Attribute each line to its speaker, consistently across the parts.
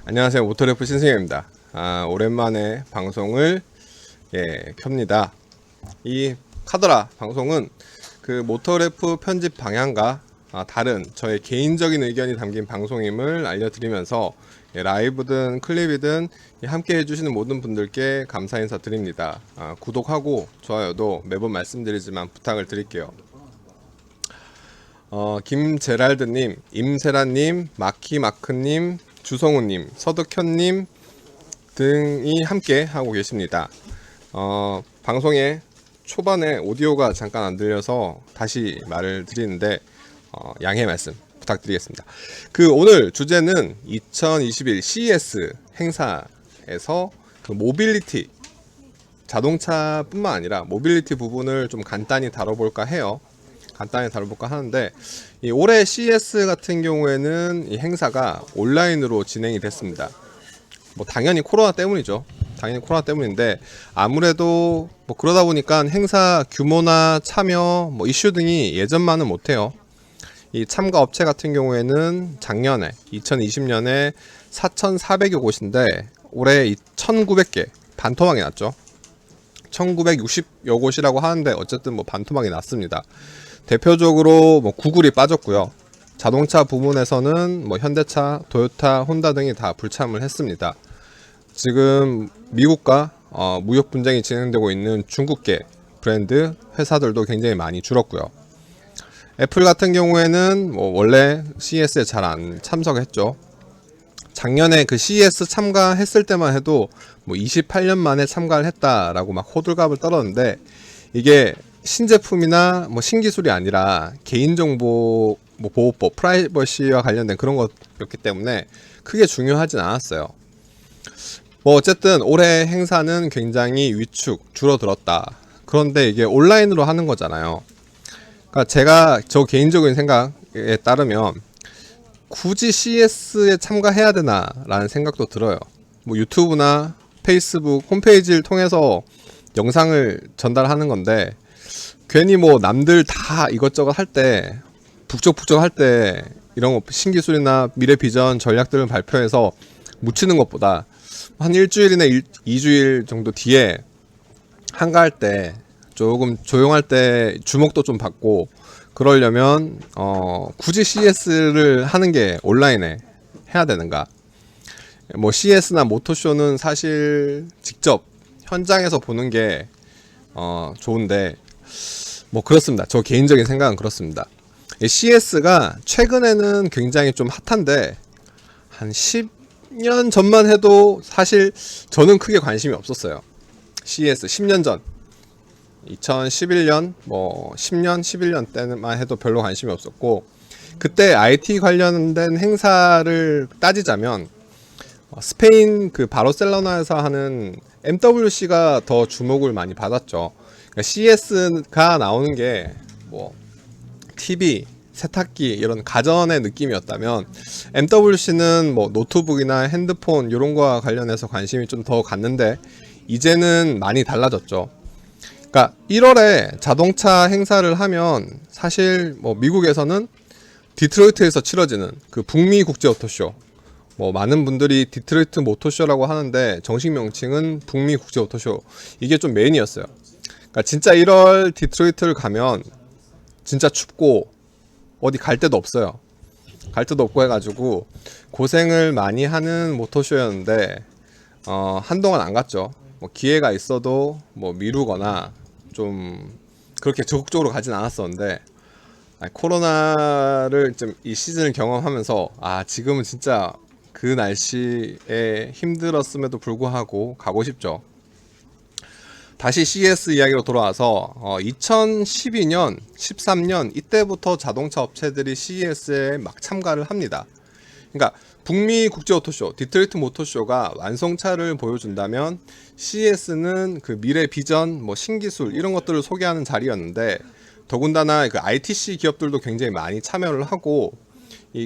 Speaker 1: 안녕하세요. 모터래프 신승엽입니다. 오랜만에 방송을 켭니다. 이 카더라 방송은 그 모터래프 편집 방향과 다른 저의 개인적인 의견이 담긴 방송임을 알려드리면서 라이브든 클립이든 함께 해주시는 모든 분들께 감사 인사 드립니다. 구독하고 좋아요도 매번 말씀드리지만 부탁을 드릴게요. 김제랄드님, 임세라님, 마키마크님, 주성우님, 서득현님 등이 함께 하고 계십니다. 방송의 초반에 오디오가 잠깐 안 들려서 다시 말을 드리는데 양해 말씀 부탁드리겠습니다. 오늘 주제는 2021 CES 행사에서 그 모빌리티, 자동차뿐만 아니라 모빌리티 부분을 좀 간단히 다뤄볼까 해요. 하는데 이 올해 CES 같은 경우에는 이 행사가 온라인으로 진행이 됐습니다. 당연히 코로나 때문이죠. 인데 아무래도 그러다 보니까 행사 규모나 참여 이슈 등이 예전만은 못해요. 이 참가 업체 같은 경우에는 작년에 2020년에 4,400여 곳인데 올해 1,900개 반토막이 났죠. 1,960여 곳이라고 하는데 어쨌든 반토막이 났습니다. 대표적으로 구글이 빠졌고요. 자동차 부문에서는 현대차, 도요타, 혼다 등이 다 불참을 했습니다. 지금 미국과 무역 분쟁이 진행되고 있는 중국계 브랜드 회사들도 굉장히 많이 줄었고요. 애플 같은 경우에는 원래 CES에 잘 안 참석했죠. 작년에 그 CES 참가했을 때만 해도 28년 만에 참가를 했다라고 막 호들갑을 떨었는데 이게 신제품이나 신기술이 아니라 개인정보 보호법, 프라이버시와 관련된 그런 것이었기 때문에 크게 중요하진 않았어요. 어쨌든 올해 행사는 굉장히 줄어들었다. 그런데 이게 온라인으로 하는 거잖아요. 그러니까 저 개인적인 생각에 따르면 굳이 CES에 참가해야 되나 라는 생각도 들어요. 유튜브나 페이스북 홈페이지를 통해서 영상을 전달하는 건데 괜히 남들 다 이것저것 할 때 북적북적 할 때 이런 신기술이나 미래 비전 전략들을 발표해서 묻히는 것보다 한 일주일이나 2주일 정도 뒤에 한가할 때 조금 조용할 때 주목도 좀 받고 그러려면 굳이 CES를 하는 게 온라인에 해야 되는가? CES나 모토쇼는 사실 직접 현장에서 보는 게 좋은데 그렇습니다. 저 개인적인 생각은 그렇습니다. CES가 최근에는 굉장히 좀 핫한데 한 10년 전만 해도 사실 저는 크게 관심이 없었어요. CES 10년 전 2011년 10년 11년 때만 해도 별로 관심이 없었고 그때 IT 관련된 행사를 따지자면 스페인 그 바르셀로나에서 하는 MWC가 더 주목을 많이 받았죠. CES가 나오는 게 TV, 세탁기 이런 가전의 느낌이었다면 MWC는 노트북이나 핸드폰 이런 거와 관련해서 관심이 좀 더 갔는데 이제는 많이 달라졌죠. 그러니까 1월에 자동차 행사를 하면 사실 미국에서는 디트로이트에서 치러지는 그 북미 국제 오토쇼 많은 분들이 디트로이트 모터쇼라고 하는데 정식 명칭은 북미 국제 오토쇼 이게 좀 메인이었어요. 그러니까 진짜 1월 디트로이트를 가면 진짜 춥고 어디 갈 데도 없어요. 갈 데도 없고 해가지고 고생을 많이 하는 모터쇼였는데 한동안 안 갔죠. 기회가 있어도 미루거나 좀 그렇게 적극적으로 가진 않았었는데 코로나를 좀 이 시즌을 경험하면서 지금은 진짜 그 날씨에 힘들었음에도 불구하고 가고 싶죠. 다시 CES 이야기로 돌아와서 2012년, 13년 이때부터 자동차 업체들이 CES에 막 참가를 합니다. 그러니까 북미 국제 오토쇼, 디트로이트 모터쇼가 완성차를 보여준다면 CES는 그 미래 비전, 신기술 이런 것들을 소개하는 자리였는데 더군다나 그 ITC 기업들도 굉장히 많이 참여를 하고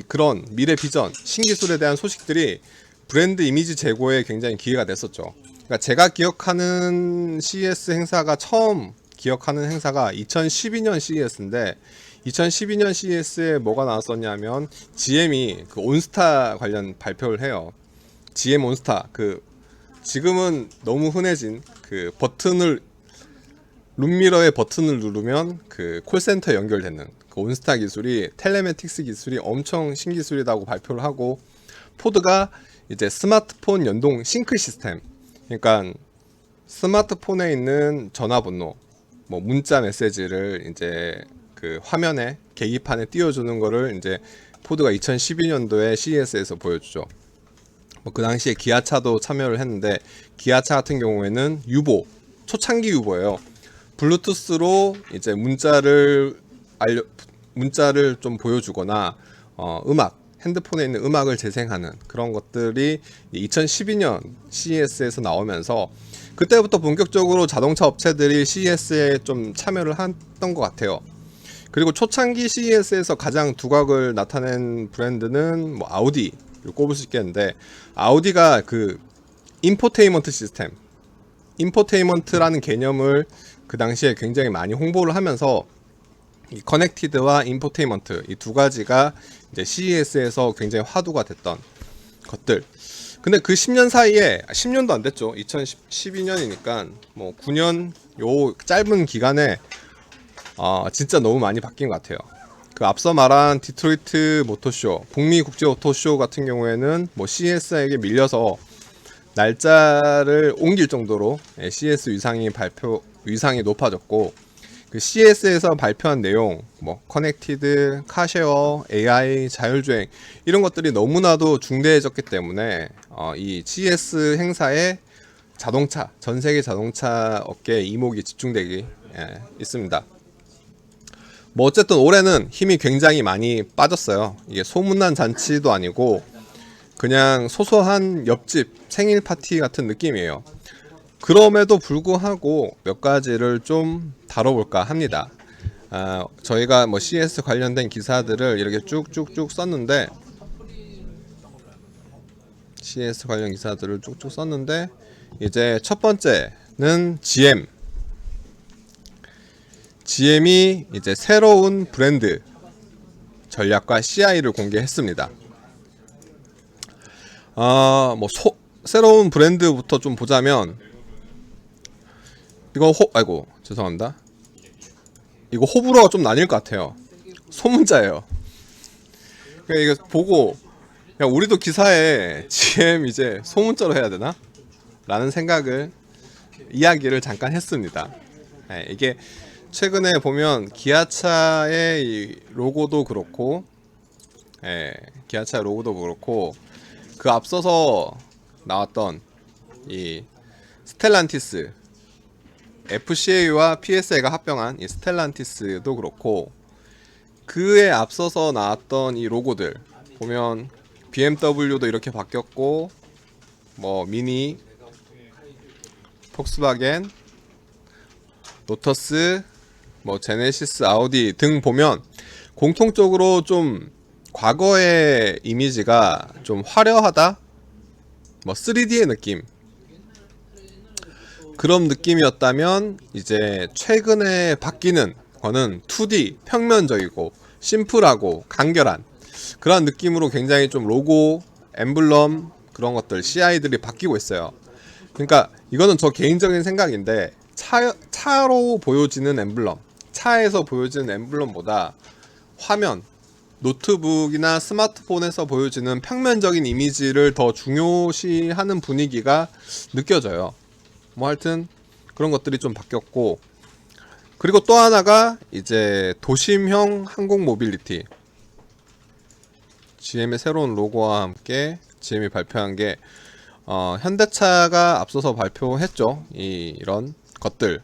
Speaker 1: 그런 미래 비전, 신기술에 대한 소식들이 브랜드 이미지 제고에 굉장히 기회가 됐었죠. 그러니까 제가 기억하는 CES 행사가 처음 기억하는 행사가 2012년 CES인데 2012년 CES에 뭐가 나왔었냐면 GM이 그 온스타 관련 발표를 해요. GM 온스타 그 지금은 너무 흔해진 그 버튼을 룸미러의 버튼을 누르면 그 콜센터 연결되는 그 온스타 기술이 텔레매틱스 기술이 엄청 신기술이라고 발표를 하고 포드가 이제 스마트폰 연동 싱크 시스템 그러니까 스마트폰에 있는 전화번호 뭐 문자 메시지를 이제 그 화면에 계기판에 띄워주는 거를 이제 포드가 2012년도에 CES에서 보여주죠. 뭐 그 당시에 기아차도 참여를 했는데 기아차 같은 경우에는 유보 초창기 유보예요. 블루투스로 이제 문자를 좀 보여주거나 음악 핸드폰에 있는 음악을 재생하는 그런 것들이 2012년 CES에서 나오면서 그때부터 본격적으로 자동차 업체들이 CES에 좀 참여를 했던 것 같아요. 그리고 초창기 CES에서 가장 두각을 나타낸 브랜드는 뭐 아우디를 꼽을 수 있겠는데 아우디가 그 인포테인먼트 시스템 인포테인먼트라는 개념을 그 당시에 굉장히 많이 홍보를 하면서 이 커넥티드와 인포테인먼트 이 두 가지가 이제 CES에서 굉장히 화두가 됐던 것들. 근데 그 10년 사이에 10년도 안 됐죠. 2012년이니까 뭐 9년 요 짧은 기간에 진짜 너무 많이 바뀐 것 같아요. 그 앞서 말한 디트로이트 모터쇼, 북미 국제 오토쇼 같은 경우에는 뭐 CES에게 밀려서 날짜를 옮길 정도로 CES 위상이 높아졌고 그 CES에서 발표한 내용 뭐 커넥티드, 카쉐어, AI, 자율주행 이런 것들이 너무나도 중대해졌기 때문에 이 CES 행사에 자동차 전 세계 자동차 업계에 이목이 집중되기 있습니다. 뭐 어쨌든 올해는 힘이 굉장히 많이 빠졌어요. 이게 소문난 잔치도 아니고 그냥 소소한 옆집 생일 파티 같은 느낌이에요. 그럼에도 불구하고 몇 가지를 좀 다뤄볼까 합니다. 저희가 뭐 CS 관련된 기사들을 이렇게 쭉쭉쭉 썼는데 CS 관련 기사들을 쭉쭉 썼는데 이제 첫 번째는 GM이 이제 새로운 브랜드 전략과 CI를 공개했습니다. 뭐 새로운 브랜드부터 좀 보자면 이거 죄송합니다. 이거 호불호가 좀 나뉠 것 같아요. 소문자예요. 그러니까 이거 보고 야 우리도 기사에 GM 이제 소문자로 해야 되나? 라는 이야기를 잠깐 했습니다. 이게 최근에 보면 기아차의 이 로고도 그렇고 기아차 로고도 그렇고 그 앞서서 나왔던 이 스텔란티스 FCA와 PSA가 합병한 이 스텔란티스도 그렇고 그에 앞서서 나왔던 이 로고들 보면 BMW도 이렇게 바뀌었고 뭐 미니, 폭스바겐, 로터스, 뭐 제네시스, 아우디 등 보면 공통적으로 좀 과거의 이미지가 좀 화려하다, 뭐 3D의 느낌 그런 느낌이었다면 이제 최근에 바뀌는 거는 2D 평면적이고 심플하고 간결한 그런 느낌으로 굉장히 좀 로고, 엠블럼 그런 것들 CI들이 바뀌고 있어요. 그러니까 이거는 저 개인적인 생각인데 차로 보여지는 엠블럼, 차에서 보여지는 엠블럼보다 화면, 노트북이나 스마트폰에서 보여지는 평면적인 이미지를 더 중요시하는 분위기가 느껴져요. 뭐 하여튼 그런 것들이 좀 바뀌었고 그리고 또 하나가 이제 도심형 항공 모빌리티 GM의 새로운 로고와 함께 GM이 발표한 게 현대차가 앞서서 발표했죠. 이런 것들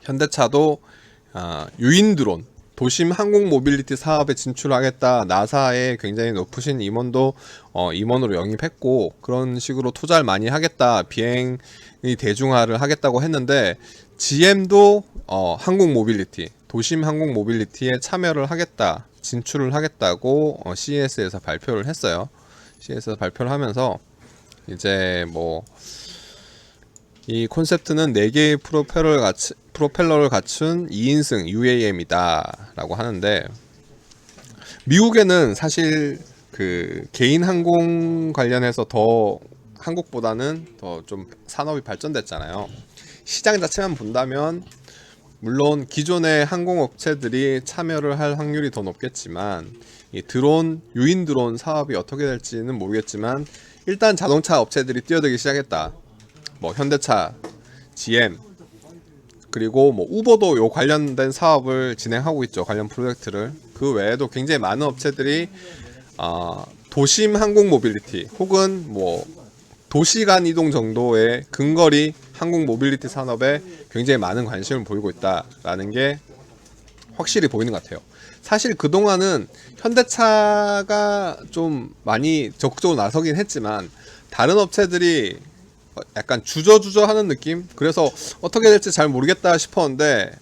Speaker 1: 현대차도 유인 드론 도심 항공 모빌리티 사업에 진출하겠다. 나사의 굉장히 높으신 임원도 임원으로 영입했고 그런 식으로 투자를 많이 하겠다. 비행이 대중화를 하겠다고 했는데 GM도 항공 모빌리티, 도심 항공 모빌리티에 참여를 하겠다. 진출을 하겠다고 CES에서 발표를 했어요. CES에서 발표를 하면서 이제 뭐 이 콘셉트는 4개의 프로펠러를 갖춘 2인승 UAM이다 라고 하는데 미국에는 사실 그 개인 항공 관련해서 더 한국보다는 더 좀 산업이 발전됐잖아요. 시장 자체만 본다면 물론 기존의 항공업체들이 참여를 할 확률이 더 높겠지만 이 드론, 유인 드론 사업이 어떻게 될지는 모르겠지만 일단 자동차 업체들이 뛰어들기 시작했다. 뭐 현대차, GM, 그리고 뭐 우버도 요 관련된 사업을 진행하고 있죠. 관련 프로젝트를. 그 외에도 굉장히 많은 업체들이 도심 항공 모빌리티 혹은 뭐 도시간 이동 정도의 근거리 항공 모빌리티 산업에 굉장히 많은 관심을 보이고 있다라는 게 확실히 보이는 것 같아요. 사실 그동안은 현대차가 좀 많이 적극적으로 나서긴 했지만 다른 업체들이 약간 주저주저 하는 느낌? 그래서 어떻게 될지 잘 모르겠다 싶었는데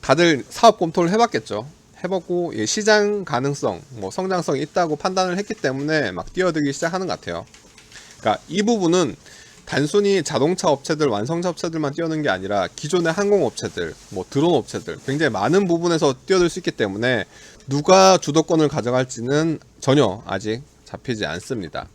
Speaker 1: 다들 사업 검토를 해봤겠죠. 해봤고 시장 가능성, 뭐 성장성이 있다고 판단을 했기 때문에 막 뛰어들기 시작하는 것 같아요. 그러니까 이 부분은 단순히 자동차 업체들, 완성차 업체들만 뛰어드는 게 아니라 기존의 항공 업체들, 뭐 드론 업체들 굉장히 많은 부분에서 뛰어들 수 있기 때문에 누가 주도권을 가져갈지는 전혀 아직 잡히지 않습니다.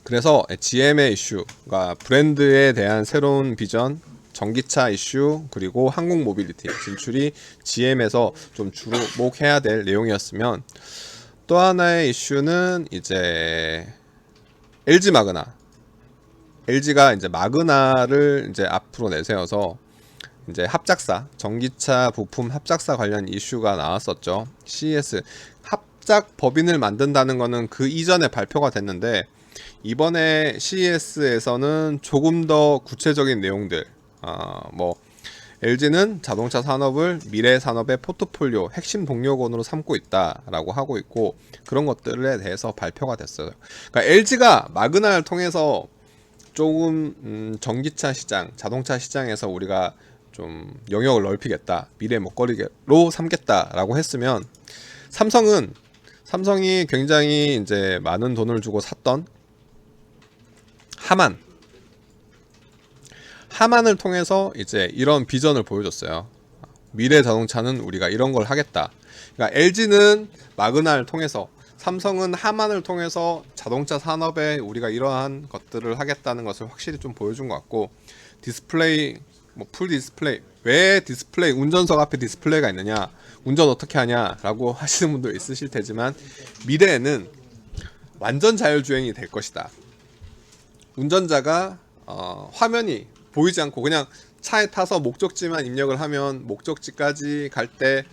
Speaker 1: 그래서 GM의 이슈가 브랜드에 대한 새로운 비전, 전기차 이슈, 그리고 항공 모빌리티 진출이 GM에서 좀 주목해야 될 내용이었으면, 또 하나의 이슈는 이제 LG 마그나. LG가 이제 마그나를 이제 앞으로 내세워서 이제 합작사, 전기차 부품 합작사 관련 이슈가 나왔었죠. CES 합작 법인을 만든다는 거는 그 이전에 발표가 됐는데 이번에 CES에서는 조금 더 구체적인 내용들, 뭐 LG는 자동차 산업을 미래 산업의 포트폴리오 핵심 동력원으로 삼고 있다라고 하고 있고, 그런 것들에 대해서 발표가 됐어요. 그러니까 LG가 마그나를 통해서 조금 전기차 시장, 자동차 시장에서 우리가 좀 영역을 넓히겠다, 미래 먹거리로 삼겠다라고 했으면, 삼성이 굉장히 이제 많은 돈을 주고 샀던 하만을 통해서 이제 이런 비전을 보여줬어요. 미래 자동차는 우리가 이런 걸 하겠다. 그러니까 LG는 마그나를 통해서, 삼성은 하만을 통해서 자동차 산업에 우리가 이러한 것들을 하겠다는 것을 확실히 좀 보여준 것 같고, 디스플레이, 뭐 풀 디스플레이, 왜 디스플레이, 운전석 앞에 디스플레이가 있느냐, 운전 어떻게 하냐라고 하시는 분도 있으실 테지만 미래에는 완전 자율주행이 될 것이다. 운전자가 화면이 보이지 않고 그냥 차에 타서 목적지만 입력을 하면 목적지까지 갈 때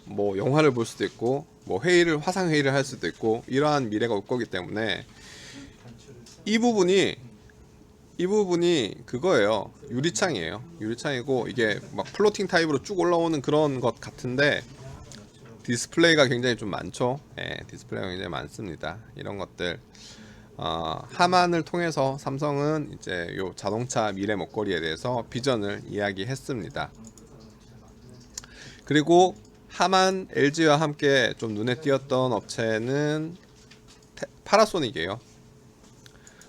Speaker 1: 뭐 영화를 볼 수도 있고 뭐 화상 회의를 할 수도 있고, 이러한 미래가 올 거기 때문에 이 부분이 그거예요. 유리창이고 이게 막 플로팅 타입으로 쭉 올라오는 그런 것 같은데 디스플레이가 굉장히 좀 많죠. 디스플레이가 굉장히 많습니다. 이런 것들 하만을 통해서 삼성은 이제 요 자동차 미래 먹거리에 대해서 비전을 이야기했습니다. 그리고 하만, LG와 함께 좀 눈에 띄었던 업체는 파라소닉이에요.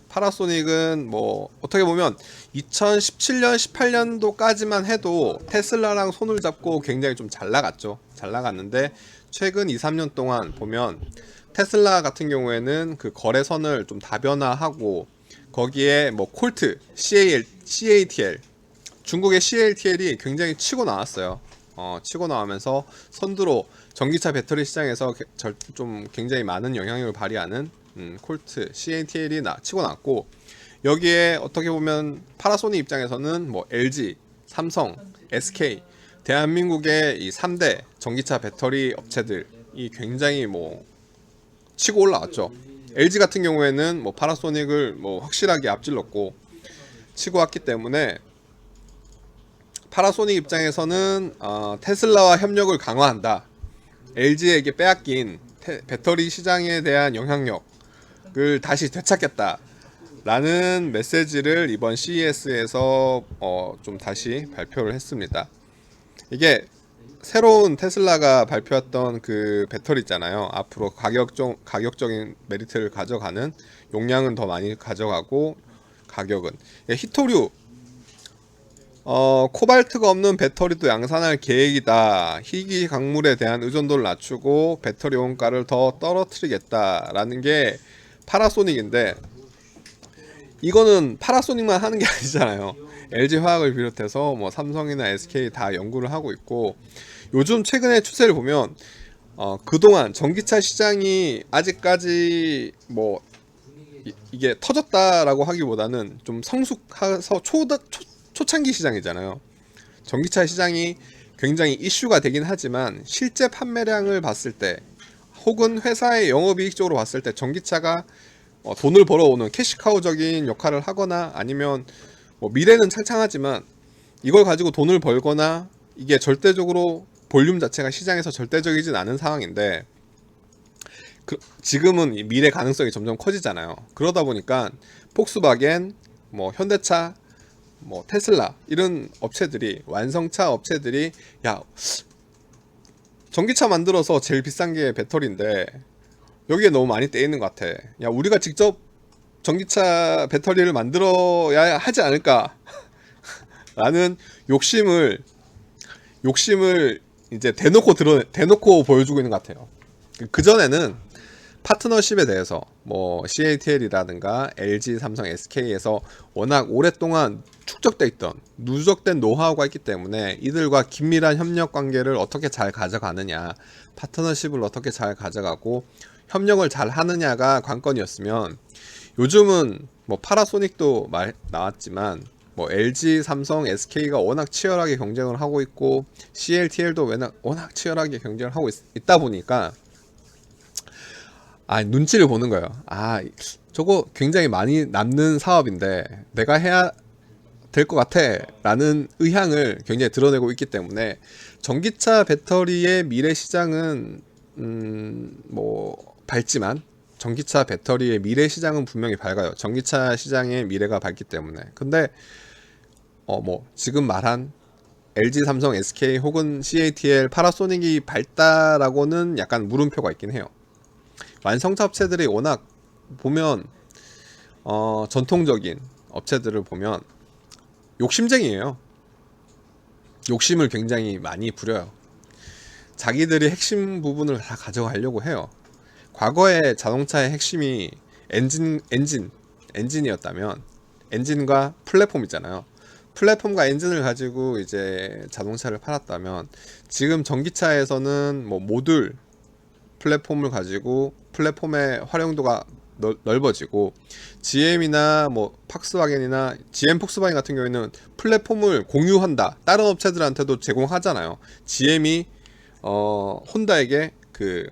Speaker 1: 파라소닉은 뭐 어떻게 보면 2017년, 18년도까지만 해도 테슬라랑 손을 잡고 굉장히 좀 잘 나갔는데 최근 2, 3년 동안 보면 테슬라 같은 경우에는 그 거래선을 좀 다변화하고 거기에 뭐 콜트, CATL, 중국의 CATL이 굉장히 치고 나왔어요. 치고 나오면서 선두로 전기차 배터리 시장에서 좀 굉장히 많은 영향력을 발휘하는 콜트, CATL이 치고 나왔고, 여기에 어떻게 보면 파라소닉 입장에서는 뭐 LG, 삼성, SK, 대한민국의 이 3대 전기차 배터리 업체들이 굉장히 뭐 치고 올라왔죠. LG 같은 경우에는 뭐 파라소닉을 뭐 확실하게 앞질렀고 치고 왔기 때문에 파라소닉 입장에서는 테슬라와 협력을 강화한다. LG에게 빼앗긴 배터리 시장에 대한 영향력을 다시 되찾겠다. 라는 메시지를 이번 CES에서 좀 다시 발표를 했습니다. 이게 새로운 테슬라가 발표했던 그 배터리 있잖아요. 앞으로 가격적인 메리트를 가져가는, 용량은 더 많이 가져가고 가격은 히토류 코발트가 없는 배터리도 양산할 계획이다. 희귀 광물에 대한 의존도를 낮추고 배터리 원가를 더 떨어뜨리겠다라는 게 파나소닉인데, 이거는 파나소닉만 하는 게 아니잖아요. LG화학을 비롯해서 뭐 삼성이나 SK 다 연구를 하고 있고, 요즘 최근의 추세를 보면 그동안 전기차 시장이 아직까지 뭐 이게 터졌다라고 하기보다는 좀 성숙해서 초창기 시장이잖아요. 전기차 시장이 굉장히 이슈가 되긴 하지만 실제 판매량을 봤을 때, 혹은 회사의 영업이익적으로 봤을 때 전기차가 돈을 벌어오는 캐시카우적인 역할을 하거나, 아니면 뭐 미래는 창창하지만 이걸 가지고 돈을 벌거나, 이게 절대적으로 볼륨 자체가 시장에서 절대적이진 않은 상황인데, 지금은 이 미래 가능성이 점점 커지잖아요. 그러다 보니까 폭스바겐, 뭐 현대차, 뭐 테슬라 이런 업체들이, 완성차 업체들이, 야, 전기차 만들어서 제일 비싼 게 배터리인데 여기에 너무 많이 떼 있는 것 같아. 야, 우리가 직접 전기차 배터리를 만들어야 하지 않을까 라는 욕심을 이제 대놓고 보여주고 있는 것 같아요. 그 전에는 파트너십에 대해서 뭐 CATL이라든가 LG, 삼성, SK에서 워낙 오랫동안 축적돼 있던 누적된 노하우가 있기 때문에 이들과 긴밀한 협력 관계를 어떻게 잘 가져가느냐, 파트너십을 어떻게 잘 가져가고 협력을 잘 하느냐가 관건이었으면, 요즘은 뭐 파라소닉도 나왔지만 뭐 LG, 삼성, SK가 워낙 치열하게 경쟁을 하고 있고 CLTL도 워낙 치열하게 경쟁을 하고 있다 보니까 눈치를 보는 거예요. 저거 굉장히 많이 남는 사업인데 내가 해야 될 것 같아 라는 의향을 굉장히 드러내고 있기 때문에, 전기차 배터리의 미래 시장은 뭐 밝지만, 전기차 배터리의 미래 시장은 분명히 밝아요. 전기차 시장의 미래가 밝기 때문에. 근데 뭐 지금 말한 LG, 삼성, SK 혹은 CATL, 파라소닉이 밝다라고는 약간 물음표가 있긴 해요. 완성차 업체들이 워낙 보면 전통적인 업체들을 보면 욕심쟁이에요. 욕심을 굉장히 많이 부려요. 자기들이 핵심 부분을 다 가져가려고 해요. 과거에 자동차의 핵심이 엔진이었다면, 엔진과 플랫폼 있잖아요. 플랫폼과 엔진을 가지고 이제 자동차를 팔았다면, 지금 전기차에서는 뭐 모듈 플랫폼을 가지고 플랫폼의 활용도가 넓어지고, GM이나 뭐 팍스바겐이나 GM 폭스바겐 같은 경우에는 플랫폼을 공유한다. 다른 업체들한테도 제공하잖아요. GM이 혼다에게 그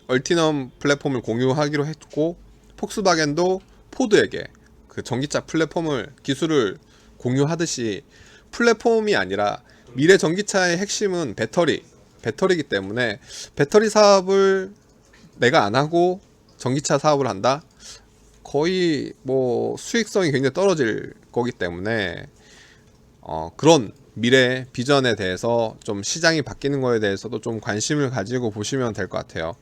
Speaker 1: 얼티넘 플랫폼을 공유하기로 했고, 폭스바겐도 포드에게 그 전기차 플랫폼을, 기술을 공유하듯이, 플랫폼이 아니라 미래 전기차의 핵심은 배터리이기 때문에, 배터리 사업을 내가 안 하고 전기차 사업을 한다? 거의 뭐 수익성이 굉장히 떨어질 거기 때문에, 그런 미래 비전에 대해서 좀, 시장이 바뀌는 거에 대해서도 좀 관심을 가지고 보시면 될 것 같아요.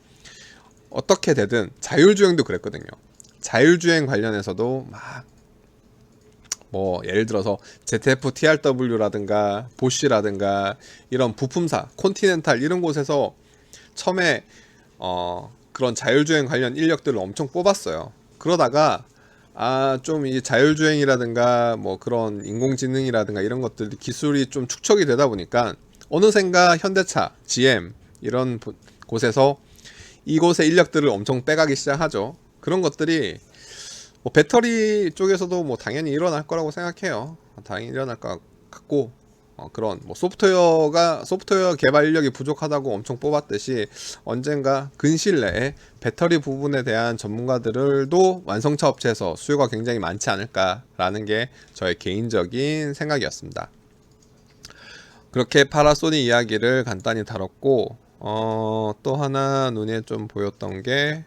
Speaker 1: 어떻게 되든 자율주행도 그랬거든요. 자율주행 관련해서도 막 뭐 예를 들어서 ZF TRW라든가 보쉬라든가 이런 부품사, 콘티넨탈 이런 곳에서 처음에 그런 자율주행 관련 인력들을 엄청 뽑았어요. 그러다가 좀 이 자율주행이라든가 뭐 그런 인공지능이라든가 이런 것들 기술이 좀 축적이 되다 보니까 어느샌가 현대차, GM 이런 곳에서 이곳의 인력들을 엄청 빼가기 시작하죠. 그런 것들이 뭐 배터리 쪽에서도 뭐 당연히 일어날 거라고 생각해요. 당연히 일어날 것 같고, 그런 뭐 소프트웨어 개발 인력이 부족하다고 엄청 뽑았듯이, 언젠가 근시일 내에 배터리 부분에 대한 전문가들도 완성차 업체에서 수요가 굉장히 많지 않을까라는 게 저의 개인적인 생각이었습니다. 그렇게 파라소닉 이야기를 간단히 다뤘고, 또 하나 눈에 좀 보였던 게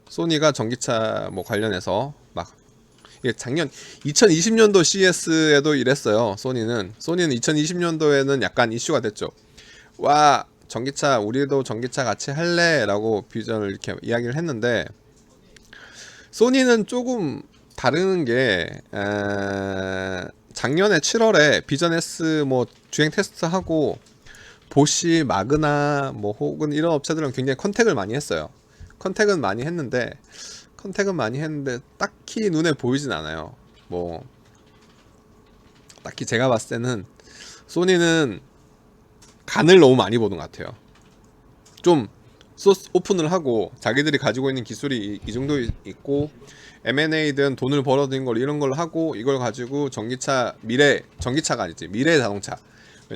Speaker 1: 소니가 전기차 뭐 관련해서 막, 작년 2020년도 CES에도 이랬어요. 소니는 2020년도에는 약간 이슈가 됐죠. 와, 전기차, 우리도 전기차 같이 할래? 라고 비전을 이렇게 이야기를 했는데, 소니는 조금 다른 게 작년에 7월에 비전 S 뭐 주행 테스트 하고 보시, 마그나 뭐 혹은 이런 업체들은 굉장히 컨택은 많이 했는데 딱히 눈에 보이진 않아요. 뭐 딱히 제가 봤을 때는 소니는 간을 너무 많이 보는 것 같아요. 좀 소스 오픈을 하고 자기들이 가지고 있는 기술이 이 정도 있고 M&A든 돈을 벌어들인 걸 이런 걸 하고 이걸 가지고 전기차가 아니지 미래 자동차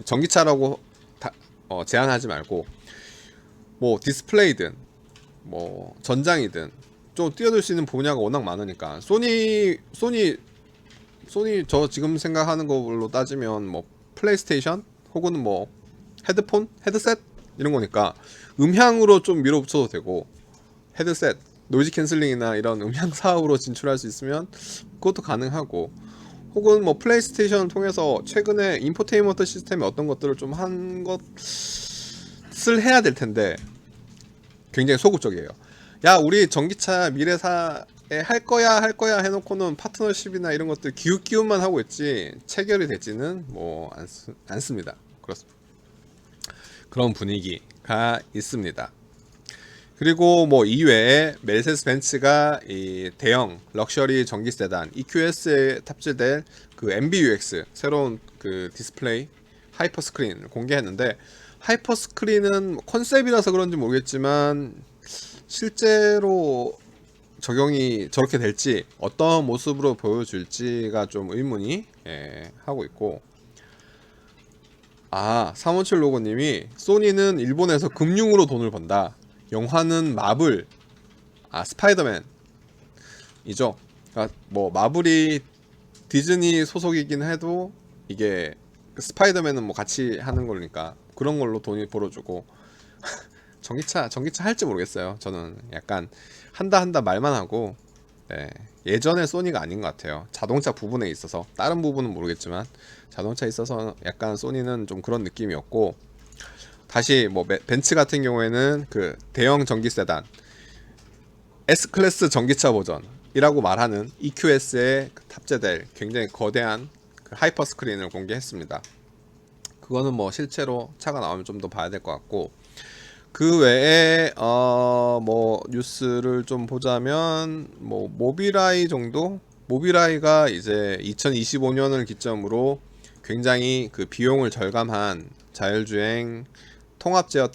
Speaker 1: 전기차라고 제한하지 말고 뭐 디스플레이든 뭐 전장이든 좀 뛰어들 수 있는 분야가 워낙 많으니까 소니 저 지금 생각하는 걸로 따지면 뭐 플레이스테이션 혹은 뭐 헤드셋 이런 거니까 음향으로 좀 밀어붙여도 되고 헤드셋 노이즈 캔슬링이나 이런 음향 사업으로 진출할 수 있으면 그것도 가능하고 혹은 뭐 플레이스테이션을 통해서 최근에 인포테인먼트 시스템의 어떤 것들을 좀 한 것을 해야 될 텐데 굉장히 소극적이에요. 야 우리 전기차 미래사에 할 거야 해놓고는 파트너십이나 이런 것들 기웃기웃만 하고 있지 체결이 되지는 뭐 않습니다. 그렇습니다. 그런 분위기가 있습니다. 그리고 뭐 이외에 메르세데스 벤츠가 이 대형 럭셔리 전기 세단 EQS에 탑재될 그 MBUX 새로운 그 디스플레이 하이퍼 스크린을 공개했는데 하이퍼 스크린은 컨셉이라서 그런지 모르겠지만 실제로 적용이 저렇게 될지 어떤 모습으로 보여줄지가 좀 의문이 하고 있고 아 357 로고님이 소니는 일본에서 금융으로 돈을 번다. 영화는 마블 스파이더맨이죠. 그러니까 뭐 마블이 디즈니 소속이긴 해도 이게 스파이더맨은 뭐 같이 하는 거니까 그런 걸로 돈이 벌어주고 전기차 할지 모르겠어요. 저는 약간 한다 말만 하고 예전의 소니가 아닌 것 같아요. 자동차 부분에 있어서 다른 부분은 모르겠지만 자동차에 있어서 약간 소니는 좀 그런 느낌이었고 다시 뭐 벤츠 같은 경우에는 그 대형 전기 세단 S클래스 전기차 버전이라고 말하는 EQS에 탑재될 굉장히 거대한 그 하이퍼 스크린을 공개했습니다. 그거는 뭐 실제로 차가 나오면 좀 더 봐야 될 것 같고 그 외에 뭐 뉴스를 좀 보자면 뭐 모비라이가 이제 2025년을 기점으로 굉장히 그 비용을 절감한 자율주행 통합제어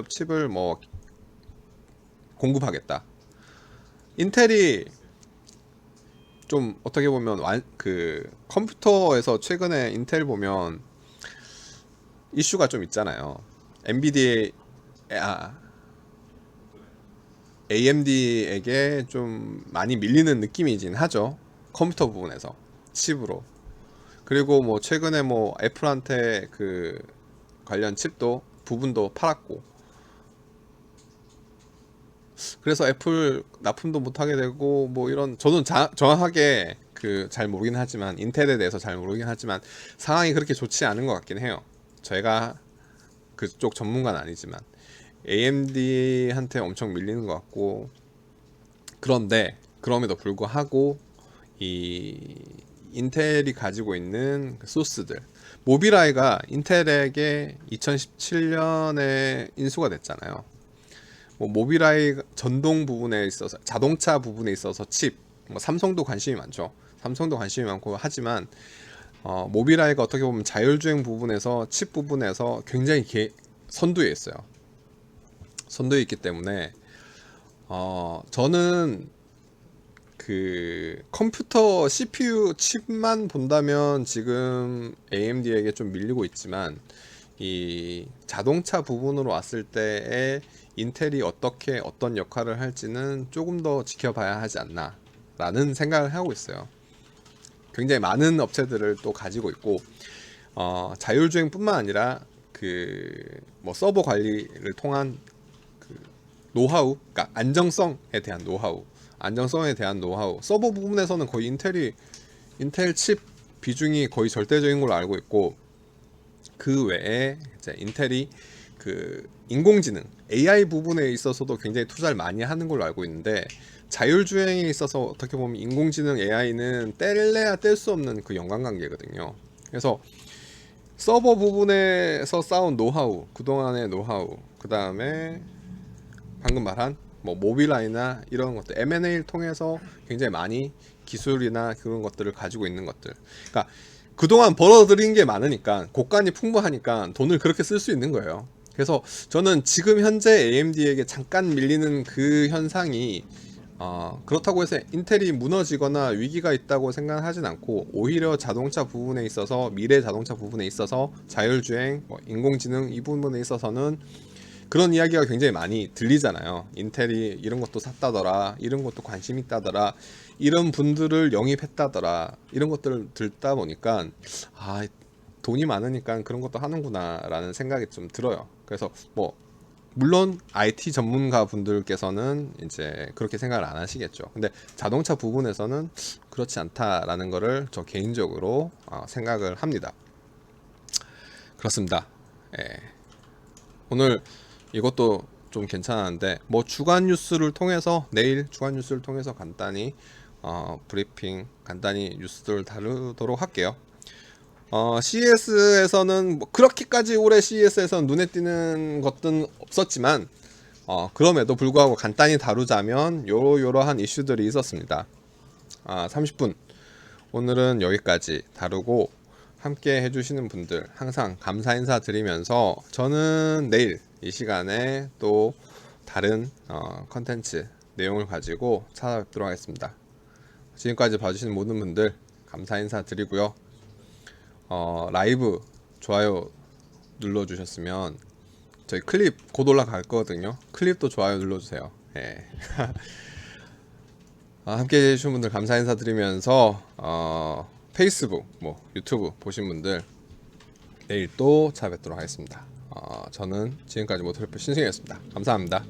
Speaker 1: 칩을 뭐 공급하겠다. 인텔이 좀 어떻게 보면 그 컴퓨터에서 최근에 인텔 보면 이슈가 좀 있잖아요. AMD에게 좀 많이 밀리는 느낌이긴 하죠. 컴퓨터 부분에서 칩으로. 그리고 뭐 최근에 뭐 애플한테 그 관련 칩도 부분도 팔았고 그래서 애플 납품도 못하게 되고 뭐 이런 저는 정확하게 그 잘 모르긴 하지만 인텔에 대해서 잘 모르긴 하지만 상황이 그렇게 좋지 않은 것 같긴 해요. 제가 그쪽 전문가는 아니지만 AMD한테 엄청 밀리는 것 같고 그런데 그럼에도 불구하고 이 인텔이 가지고 있는 소스들 모비라이가 인텔에게 2017년에 인수가 됐잖아요. 뭐 모비라이 전동 부분에 있어서 자동차 부분에 있어서 뭐 삼성도 관심이 많죠. 삼성도 관심이 많고 하지만 모비라이가 어떻게 보면 자율주행 부분에서 칩 부분에서 굉장히 선두에 있어요. 선두에 있기 때문에 저는 그 컴퓨터 CPU 칩만 본다면 지금 AMD에게 좀 밀리고 있지만 이 자동차 부분으로 왔을 때에 인텔이 어떤 역할을 할지는 조금 더 지켜봐야 하지 않나 라는 생각을 하고 있어요. 굉장히 많은 업체들을 또 가지고 있고 자율주행 뿐만 아니라 그 뭐 서버 관리를 통한 그 노하우, 그러니까 안정성에 대한 노하우 서버 부분에서는 거의 인텔 칩 비중이 거의 절대적인 걸로 알고 있고 그 외에 이제 인텔이 그 인공지능 AI 부분에 있어서도 굉장히 투자를 많이 하는 걸로 알고 있는데, 자율주행에 있어서 어떻게 보면 인공지능 AI는 뗄래야 뗄 수 없는 그 연관관계거든요. 그래서 서버 부분에서 쌓은 노하우, 그동안의 노하우, 그 다음에 방금 말한 뭐 모빌아이나 이런 것들 M&A를 통해서 굉장히 많이 기술이나 그런 것들을 가지고 있는 것들, 그러니까 그동안 벌어들인 게 많으니까, 곡간이 풍부하니까 돈을 그렇게 쓸 수 있는 거예요. 그래서 저는 지금 현재 AMD에게 잠깐 밀리는 그 현상이 그렇다고 해서 인텔이 무너지거나 위기가 있다고 생각하진 않고, 오히려 자동차 부분에 있어서, 미래 자동차 부분에 있어서 자율주행, 뭐 인공지능 이 부분에 있어서는 그런 이야기가 굉장히 많이 들리잖아요. 인텔이 이런 것도 샀다더라, 이런 것도 관심 있다더라, 이런 분들을 영입했다더라, 이런 것들을 듣다 보니까 돈이 많으니까 그런 것도 하는구나 라는 생각이 좀 들어요. 그래서 뭐 물론 IT 전문가 분들께서는 이제 그렇게 생각을 안 하시겠죠. 근데 자동차 부분에서는 그렇지 않다라는 거를 저 개인적으로 생각을 합니다. 그렇습니다. 예. 오늘 이것도 좀 괜찮았는데, 뭐 주간 뉴스를 통해서, 내일 주간 뉴스를 통해서 간단히 브리핑, 간단히 뉴스들을 다루도록 할게요. CES에서는 뭐 그렇게까지 올해 CES에서는 눈에 띄는 것들은 없었지만, 그럼에도 불구하고 간단히 다루자면 요러한 이슈들이 있었습니다. 30분 오늘은 여기까지 다루고, 함께 해주시는 분들 항상 감사 인사 드리면서, 저는 내일 이 시간에 또 다른 컨텐츠 내용을 가지고 찾아뵙도록 하겠습니다. 지금까지 봐주신 모든 분들 감사 인사 드리고요. 라이브 좋아요 눌러주셨으면 저희 클립 곧 올라갈 거거든요. 클립도 좋아요 눌러주세요. 예. 함께 해주신 분들 감사 인사 드리면서 페이스북, 뭐 유튜브 보신 분들 내일 또 찾아뵙도록 하겠습니다. 저는 지금까지 모터리프 신승이었습니다. 감사합니다.